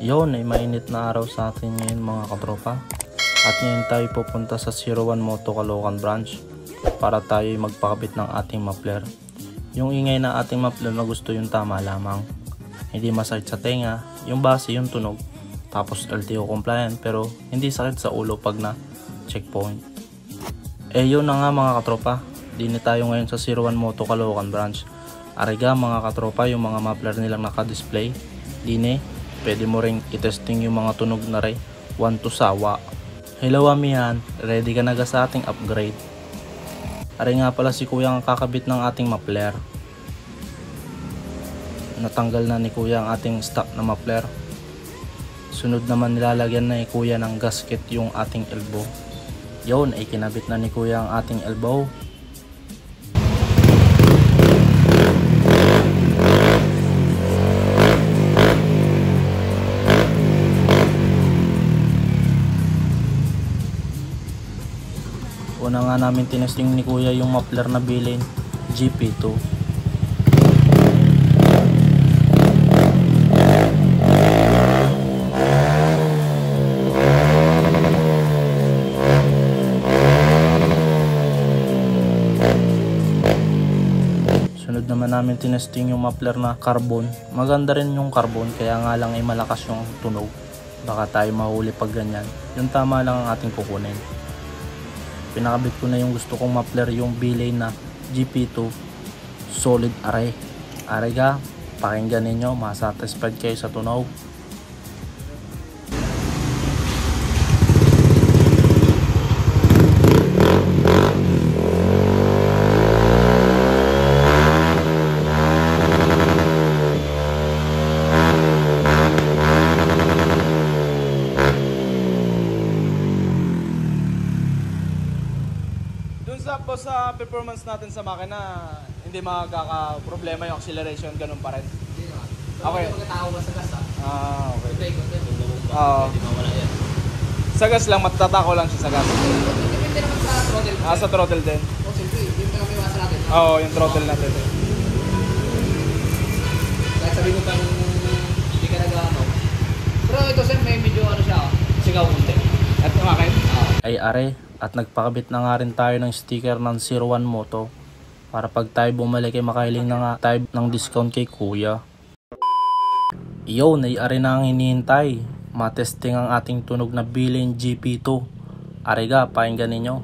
Yun ay mainit na araw sa atin ngayon mga katropa. At ngayon tayo pupunta sa 01 Moto Caloocan branch para tayo magpakabit ng ating muffler. Yung ingay na ating muffler na gusto yung tama lamang. Hindi masakit sa tenga, yung base yung tunog. Tapos LTO compliant pero hindi sakit sa ulo pag na checkpoint. Yun na nga mga katropa. Dini tayo ngayon sa 01 Moto Caloocan branch. Ariga mga katropa, yung mga muffler nilang naka-display. Dini pwede mo ring itesting yung mga tunog na rin 1 to sawa. Hello amihan, ready ka na ga sa ating upgrade? Ari nga pala si kuya ang kakabit ng ating muffler. Natanggal na ni kuya ang ating stock na muffler. Sunod naman nilalagyan na ni kuya ng gasket yung ating elbow. Yun ay kinabit na ni kuya ang ating elbow. Una nga namin tinesting ni kuya yung muffler na bilin GP2. Sunod naman namin tinesting yung muffler na carbon. Maganda rin yung carbon kaya nga lang ay malakas yung tunog. Baka tayo mahuli pag ganyan. Yung tama lang ang ating kukunin. Pinakabit ko na yung gusto kong muffler, yung bilay na GP2 solid array. Aray ka, pakinggan ninyo, masatisfied kayo sa tunog. Sa performance natin sa makina, hindi magkaka-problema yung acceleration, ganun pa rin. Hindi naman. Okay. Pagkatao ba sa gas Okay. Brake content. Hindi mawala yan. Sa gas lang, matatako lang siya sa gas. Depende naman sa throttle. Sa throttle din. O siyempre, yung kami iwasan natin. Yung throttle natin. Kahit sabihin mo pang hindi ka nag-ano. Pero ito sir, may medyo siya, sigaw konti. At umakit? Ay are, at nagpakabit na nga rin tayo ng sticker ng 01 Moto para pag tayo bumalik ay makahiling na nga tayo ng discount kay kuya. Yun ay are na ang hinihintay, matesting ang ating tunog na bilin GP2. Ariga, pakinggan ninyo.